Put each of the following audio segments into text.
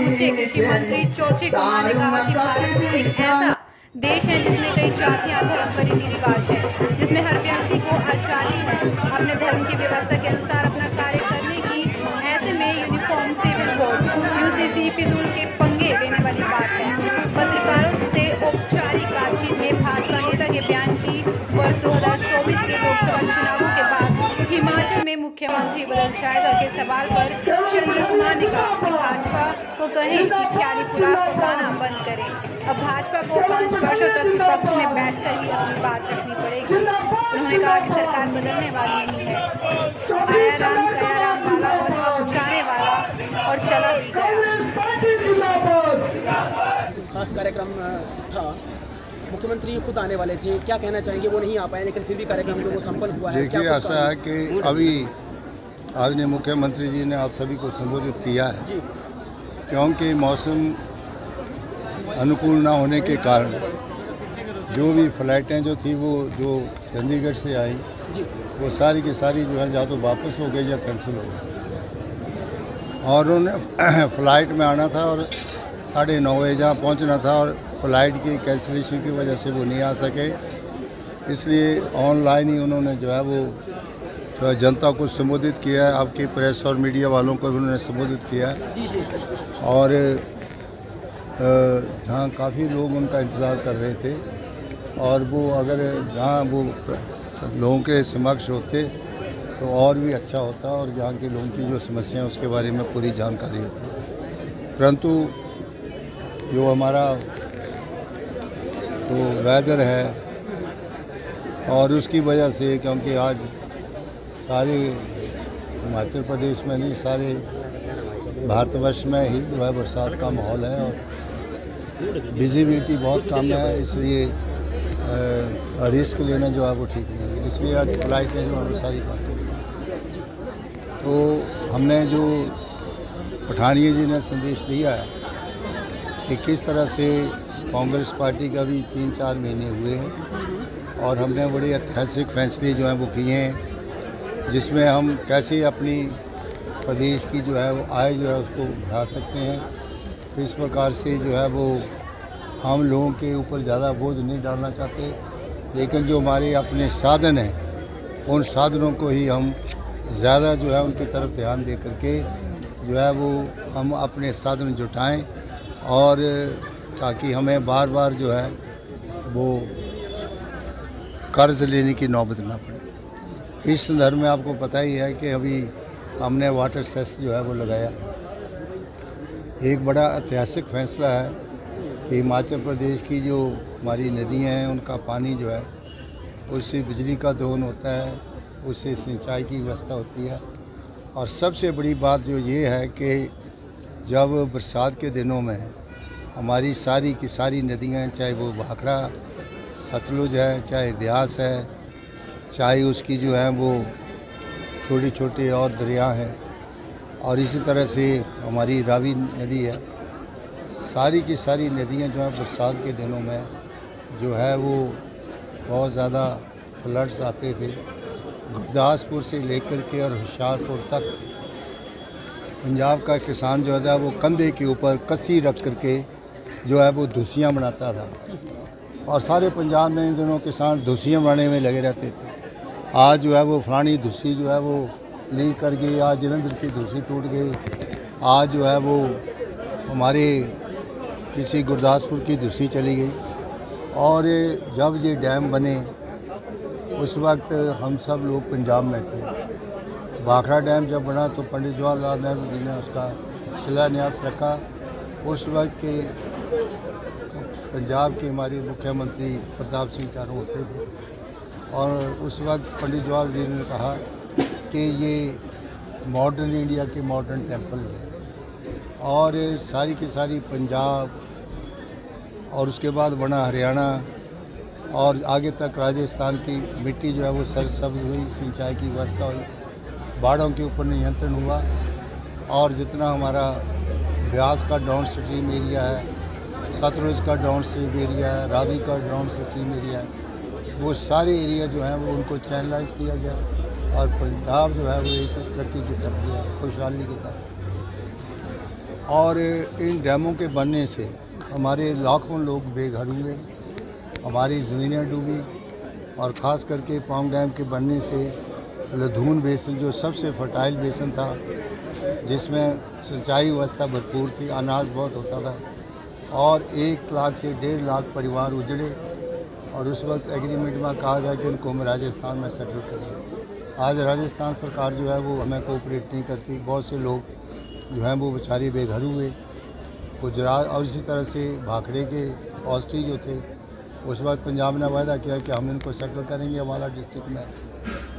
पहुंचे कृषि मंत्री चौधरी कुमार ने कहा कि भारत एक ऐसा देश है जिसमें कई जातियां, धर्म व रीति रिवाज है, जिसमें हर व्यक्ति को आजादी है अपने धर्म की व्यवस्था के अनुसार अपना कार्य करने की। ऐसे में यूनिफॉर्म सिविल कोड यूसीसी फिजूल के पंगे लेने वाली बात है। पत्रकारों से औपचारिक बातचीत में भाजपा नेता के बयान की वर्ष 2024 के लोकसभा चुनावों के बाद हिमाचल में मुख्यमंत्री बदल जाएगा के सवाल पर चंद्र कुमार ने कहा कि भाजपा को कहें कि ख्याली पुलाव पकाना बंद करें। अब भाजपा को 5 वर्षों तक विपक्ष में बैठकर ही अपनी बात रखनी पड़ेगी। उन्होंने कहा कि सरकार बदलने वाली नहीं है। आया राम गया राम वाला और अब जाने वाला और चला भी गया। खास कार्यक्रम था, मुख्यमंत्री खुद आने वाले थे, क्या कहना चाहेंगे? वो नहीं आ पाए लेकिन फिर भी कार्यक्रम जो वो संपन्न हुआ है। देखिए, ऐसा है कि अभी आदरणीय मुख्यमंत्री जी ने आप सभी को संबोधित किया है जी। क्योंकि मौसम अनुकूल ना होने के कारण जो भी फ्लाइटें जो थी वो जो चंडीगढ़ से आई वो सारी की सारी जो है या तो वापस हो गई या कैंसिल हो गई। और उन्हें फ़्लाइट में आना था और 9:30 बजे जहाँ पहुँचना था और फ़्लाइट की कैंसिलेशन की वजह से वो नहीं आ सके। इसलिए ऑनलाइन ही उन्होंने जो है वो जनता को संबोधित किया है। आपकी प्रेस और मीडिया वालों को भी उन्होंने संबोधित किया है जी जी। और जहाँ काफ़ी लोग उनका इंतज़ार कर रहे थे और वो अगर जहाँ वो लोगों के समक्ष होते तो और भी अच्छा होता और जहाँ के लोगों की जो समस्या है उसके बारे में पूरी जानकारी होती। परंतु जो हमारा तो वेदर है और उसकी वजह से, क्योंकि आज सारे हिमाचल प्रदेश में नहीं सारे भारतवर्ष में ही जो है बरसात का माहौल है और विजिबिलिटी बहुत कम है, इसलिए रिस्क लेना जो है वो ठीक नहीं है। इसलिए आज फ्लाइटें जो है वो सारी कैंसिल। तो हमने जो पठानिया जी ने संदेश दिया है कि किस तरह से कांग्रेस पार्टी का भी 3-4 महीने हुए हैं और हमने बड़े ऐतिहासिक फैसले जो हैं वो किए हैं जिसमें हम कैसे अपनी प्रदेश की जो है वो आय जो है उसको बढ़ा सकते हैं। तो इस प्रकार से जो है वो हम लोगों के ऊपर ज़्यादा बोझ नहीं डालना चाहते, लेकिन जो हमारे अपने साधन हैं उन साधनों को ही हम ज़्यादा जो है उनकी तरफ ध्यान दे करके जो है वो हम अपने साधन जुटाएं और ताकि हमें बार बार जो है वो कर्ज लेने की नौबत ना पड़े। इस संदर्भ में आपको पता ही है कि अभी हमने वाटर सेस जो है वो लगाया। एक बड़ा ऐतिहासिक फैसला है कि हिमाचल प्रदेश की जो हमारी नदियां हैं उनका पानी जो है उससे बिजली का दोहन होता है, उससे सिंचाई की व्यवस्था होती है। और सबसे बड़ी बात जो ये है कि जब बरसात के दिनों में हमारी सारी की सारी नदियाँ, चाहे वो भाखड़ा सतलुज है, चाहे ब्यास है, चाहे उसकी जो है वो छोटे छोटे और दरिया हैं और इसी तरह से हमारी रावी नदी है, सारी की सारी नदियाँ जो है बरसात के दिनों में जो है वो बहुत ज़्यादा फ्लड्स आते थे। गुरदासपुर से लेकर के और होशियारपुर तक पंजाब का किसान जो है वो कंधे के ऊपर कस्सी रख करके जो है वो धुसियाँ बनाता था और सारे पंजाब में इन दिनों किसान धुसियाँ बनाने में लगे रहते थे। आज जो है वो फलानी धुसी जो है वो लीक कर गई, आज जलंधर की धुसी टूट गई, आज जो है वो हमारे किसी गुरदासपुर की धुसी चली गई। और जब ये डैम बने उस वक्त हम सब लोग पंजाब में थे। भाखड़ा डैम जब बना तो पंडित जवाहरलाल नेहरू जी ने उसका शिलान्यास रखा। उस वक्त के पंजाब के हमारे मुख्यमंत्री प्रताप सिंह चारों होते थे और उस वक्त पंडित जवाहर जी ने कहा कि ये मॉडर्न इंडिया के मॉडर्न टेम्पल्स हैं और सारी की सारी पंजाब और उसके बाद बना हरियाणा और आगे तक राजस्थान की मिट्टी जो है वो सरसब्ज हुई, सिंचाई की व्यवस्था हुई, बाढ़ों के ऊपर नियंत्रण हुआ और जितना हमारा ब्यास का डाउन स्ट्रीम एरिया है, सतलुज का डाउन स्ट्रीम एरिया है, रावी का डाउन स्ट्रीम एरिया है, वो सारे एरिया जो हैं वो उनको चैनलाइज किया गया और पंजाब जो है वो एक तरक्की की तरफ गया, खुशहाली की तरफ। और इन डैमों के बनने से हमारे लाखों लोग बेघर हुए, हमारी ज़मीनें डूबी और ख़ास करके पौंग डैम के बनने से लधून बेसन जो सबसे फर्टाइल बेसन था, जिसमें सिंचाई व्यवस्था भरपूर थी, अनाज बहुत होता था और 1 लाख से 1.5 लाख परिवार उजड़े और उस वक्त एग्रीमेंट में कहा गया कि उनको हम राजस्थान में सेटल करेंगे। आज राजस्थान सरकार जो है वो हमें कोऑपरेट नहीं करती, बहुत से लोग जो हैं वो बेचारे बेघर हुए। गुजरात और इसी तरह से भाखड़े के ऑस्ट्री जो थे, उस वक्त पंजाब ने वादा किया कि हम इनको सेटल करेंगे अम्बाला डिस्ट्रिक्ट में,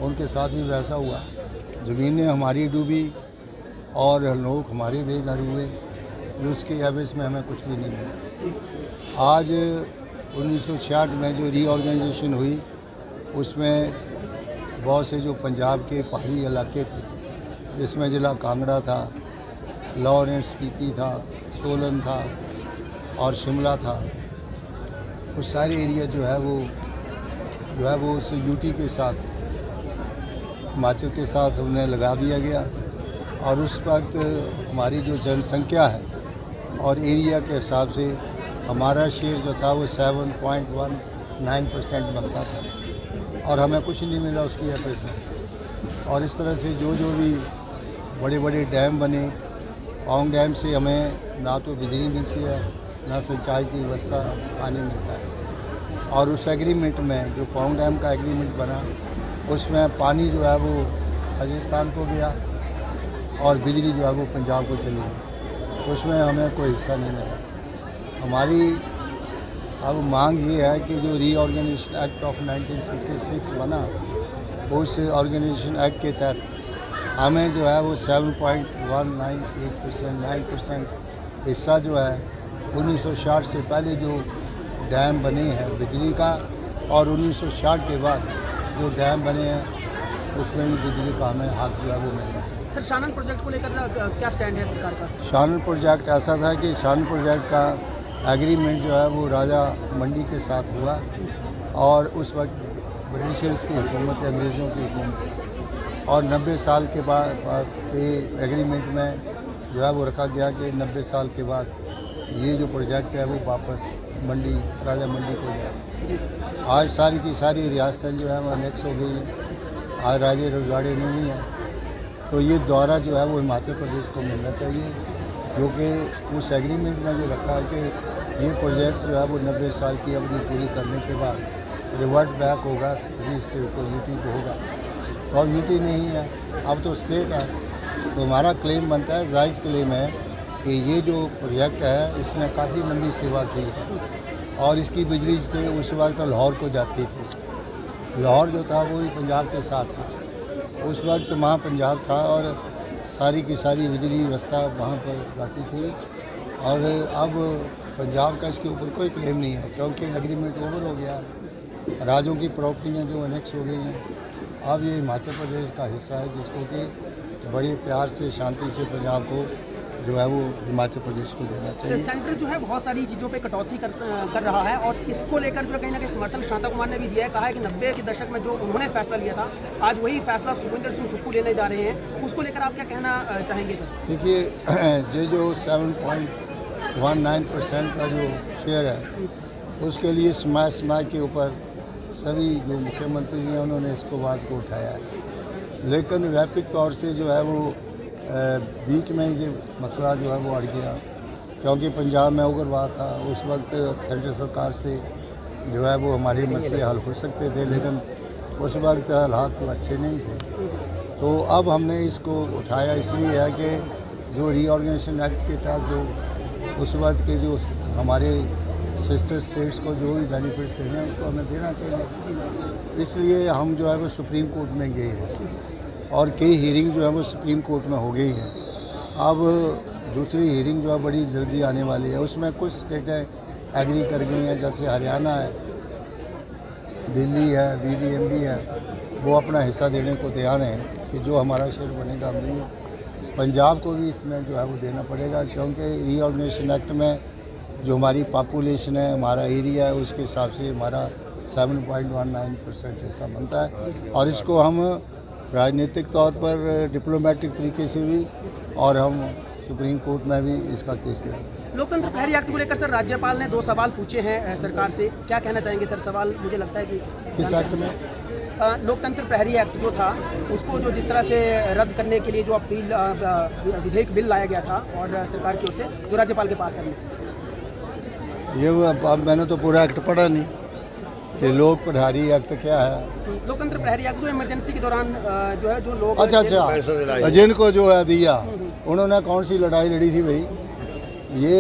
उनके साथ भी वैसा हुआ। ज़मीनें हमारी डूबी और लोग हमारे बेघर हुए, उसके एवज में हमें कुछ भी नहीं मिला। आज 1966 में जो रीऑर्गेनाइजेशन हुई, उसमें बहुत से जो पंजाब के पहाड़ी इलाके थे, जिसमें ज़िला कांगड़ा था, लाहौर एंड स्पीति था, सोलन था और शिमला था, वो सारे एरिया जो है वो उस यूटी के साथ, हिमाचल के साथ उन्हें लगा दिया गया। और उस वक्त हमारी जो जनसंख्या है और एरिया के हिसाब से हमारा शेयर जो था वो 7.19% बनता था और हमें कुछ नहीं मिला उसकी एवरेज में। और इस तरह से जो भी बड़े बड़े डैम बने, पौंग डैम से हमें ना तो बिजली मिलती है, ना सिंचाई की व्यवस्था, पानी मिलता है। और उस एग्रीमेंट में जो पौंग डैम का एग्रीमेंट बना, उसमें पानी जो है वो राजस्थान को गया और बिजली जो है वो पंजाब को चली गई, उसमें हमें कोई हिस्सा नहीं मिला। हमारी अब मांग ये है कि जो रीऑर्गेनाइजेशन एक्ट ऑफ 1966 बना, उस ऑर्गेनाइजेशन एक्ट के तहत हमें जो है वो 7.198% हिस्सा जो है 1960 से पहले जो डैम बने हैं बिजली का और 1960 के बाद जो डैम बने हैं उसमें भी बिजली का हमें हक जो है वो मिलना चाहिए। सर, शानन प्रोजेक्ट को लेकर क्या स्टैंड है सरकार का? शानन प्रोजेक्ट ऐसा था कि शानन प्रोजेक्ट का एग्रीमेंट जो है वो राजा मंडी के साथ हुआ और उस वक्त ब्रिटिशर्स की हुकूमत, अंग्रेज़ों की हुकूमत, और 90 साल के बाद के एग्रीमेंट में जो है वो रखा गया कि 90 साल के बाद ये जो प्रोजेक्ट है वो वापस मंडी, राजा मंडी को जाए। आज सारी की सारी रियासतें जो है वो अनेक्स हो गई हैं, आज राजे रजवाड़े नहीं हैं, तो ये दौरा जो है वो हिमाचल प्रदेश को मिलना चाहिए, क्योंकि उस एग्रीमेंट में जो रखा है कि ये प्रोजेक्ट जो है वो 90 साल की अवधि पूरी करने के बाद रिवर्ट बैक होगा जी स्टेट को, यूटी को होगा। और यूटी नहीं है, अब तो स्टेट है। तो हमारा क्लेम बनता है, जायज़ क्लेम है कि ये जो प्रोजेक्ट है इसने काफ़ी लंबी सेवा की है और इसकी बिजली के उस वक्त लाहौर को जाती थी। लाहौर जो था वो ही पंजाब के साथ था, उस वक्त वहाँ पंजाब था और सारी की सारी बिजली व्यवस्था वहाँ पर जाती थी। और अब पंजाब का इसके ऊपर कोई क्लेम नहीं है, क्योंकि एग्रीमेंट ओवर हो गया, राज्यों की प्रॉपर्टियाँ जो अनेक्स हो गई हैं। अब ये हिमाचल प्रदेश का हिस्सा है, जिसको कि बड़े प्यार से, शांति से पंजाब को जो है वो हिमाचल प्रदेश को देना चाहिए। सेंटर जो है बहुत सारी चीज़ों पे कटौती कर रहा है और इसको लेकर जो कहीं ना कहीं समर्थन शांता कुमार ने भी दिया है। कहा है कि 90 के दशक में जो उन्होंने फैसला लिया था, आज वही फैसला सुखविंदर सिंह सुक्खू लेने जा रहे हैं। उसको लेकर आप क्या कहना चाहेंगे सर? देखिए, ये जो 7.19% का जो शेयर है, उसके लिए समय के ऊपर सभी जो मुख्यमंत्री हैं उन्होंने इसको बात को उठाया है, लेकिन व्यापक तौर से जो है वो बीच में ये मसला जो है वो अड़ गया, क्योंकि पंजाब में उग्रवाद था। उस वक्त सेंट्रल सरकार से जो है वो हमारे मसले हल हो सकते थे, लेकिन उस वक्त हालात तो अच्छे नहीं थे। तो अब हमने इसको उठाया इसलिए है कि जो रीऑर्गेनाइजेशन एक्ट के तहत जो उस वक्त के जो हमारे सिस्टर स्टेट्स को जो भी बेनिफिट्स देने हैं उसको हमें देना चाहिए। इसलिए हम जो है वो सुप्रीम कोर्ट में गए हैं और कई हीयरिंग जो है वो सुप्रीम कोर्ट में हो गई है। अब दूसरी हीयरिंग जो है बड़ी जल्दी आने वाली है, उसमें कुछ स्टेटें एग्री कर गई हैं, जैसे हरियाणा है, दिल्ली है, BBMP है, वो अपना हिस्सा देने को तैयार हैं कि जो हमारा शेयर बनेगा हम देंगे। पंजाब को भी इसमें जो है वो देना पड़ेगा, क्योंकि रीऑर्गेनाइजेशन एक्ट में जो हमारी पॉपुलेशन है, हमारा एरिया है, उसके हिसाब से हमारा 7.19% हिस्सा बनता है। और इसको हम राजनीतिक तौर पर डिप्लोमेटिक तरीके से भी और हम सुप्रीम कोर्ट में भी इसका केस दिया। लोकतंत्र प्रहरी एक्ट को लेकर सर राज्यपाल ने 2 सवाल पूछे हैं सरकार से, क्या कहना चाहेंगे सर? सवाल मुझे लगता है कि किस एक्ट में? लोकतंत्र प्रहरी एक्ट जो था उसको जो जिस तरह से रद्द करने के लिए जो अपील विधेयक बिल लाया गया था और सरकार की ओर से जो राज्यपाल के पास है अभी, ये अब मैंने तो पूरा एक्ट पढ़ा नहीं कि लोक प्रहरी एक्ट क्या है। लोकतंत्र प्रहरी एक्ट जो इमरजेंसी के दौरान जो है जो लोग अच्छा, जिनको जो है दिया उन्होंने कौन सी लड़ाई लड़ी थी भाई? ये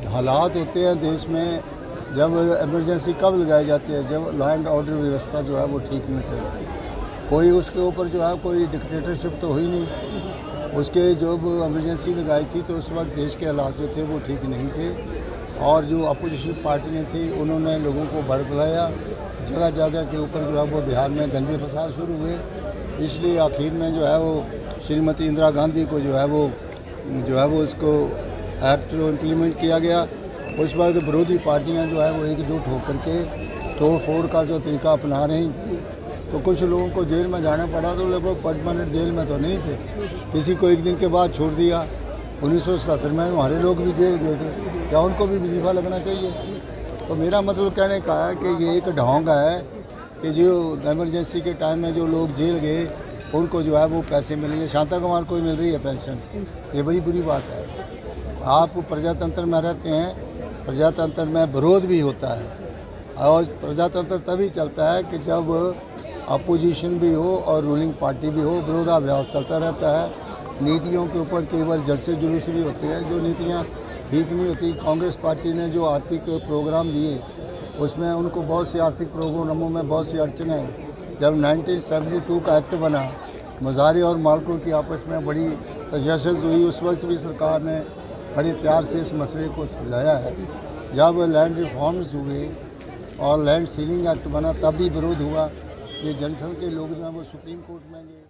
हालात होते हैं देश में जब इमरजेंसी कब लगाई जाती है, जब लॉ एंड ऑर्डर व्यवस्था जो है वो ठीक नहीं चलती। कोई उसके ऊपर जो है कोई डिक्टेटरशिप तो हुई नहीं। उसके जो इमरजेंसी लगाई थी तो उस वक्त देश के हालात जो थे वो ठीक नहीं थे और जो अपोजिशन पार्टी ने थी उन्होंने लोगों को भड़काया। जगह जगह के ऊपर जो है वो बिहार में दंगे फसाद शुरू हुए, इसलिए आखिर में जो है वो श्रीमती इंदिरा गांधी को जो है वो इसको एक्ट जो इम्प्लीमेंट किया गया। उस वक्त विरोधी पार्टियां जो है वो एकजुट होकर के तोड़ फोड़ का जो तरीका अपना रही थी, तो कुछ लोगों को जेल में जाना पड़ा। तो लोग परमानेंट जेल में तो नहीं थे, किसी को एक दिन के बाद छोड़ दिया। 1977 में हमारे लोग भी जेल गए थे, क्या उनको भी वजीफा लगना चाहिए? तो मेरा मतलब कहने का है कि ये एक ढोंग है कि जो इमरजेंसी के टाइम में जो लोग जेल गए उनको जो है वो पैसे मिलेंगे। शांता कुमार को मिल रही है पेंशन, ये बड़ी बुरी बात है। आप प्रजातंत्र में रहते हैं, प्रजातंत्र में विरोध भी होता है और प्रजातंत्र तभी चलता है कि जब अपोजिशन भी हो और रूलिंग पार्टी भी हो, विरोधाभास चलता रहता है। नीतियों के ऊपर कई बार जलसे जुलूस भी होते हैं, जो नीतियाँ ठीक नहीं होती। कांग्रेस पार्टी ने जो आर्थिक प्रोग्राम दिए उसमें उनको बहुत से आर्थिक प्रोग्रामों में बहुत सी अड़चनें हैं। जब 1972 का एक्ट बना, मुजाहिरे और मालिकों की आपस में बड़ी तशद्दुद हुई, उस वक्त भी सरकार ने बड़े प्यार से इस मसले को सुलझाया है। जब लैंड रिफॉर्म्स हुए और लैंड सीलिंग एक्ट बना तब भी विरोध हुआ। ये जनसंघ के लोग जो हैं वो सुप्रीम कोर्ट में गए।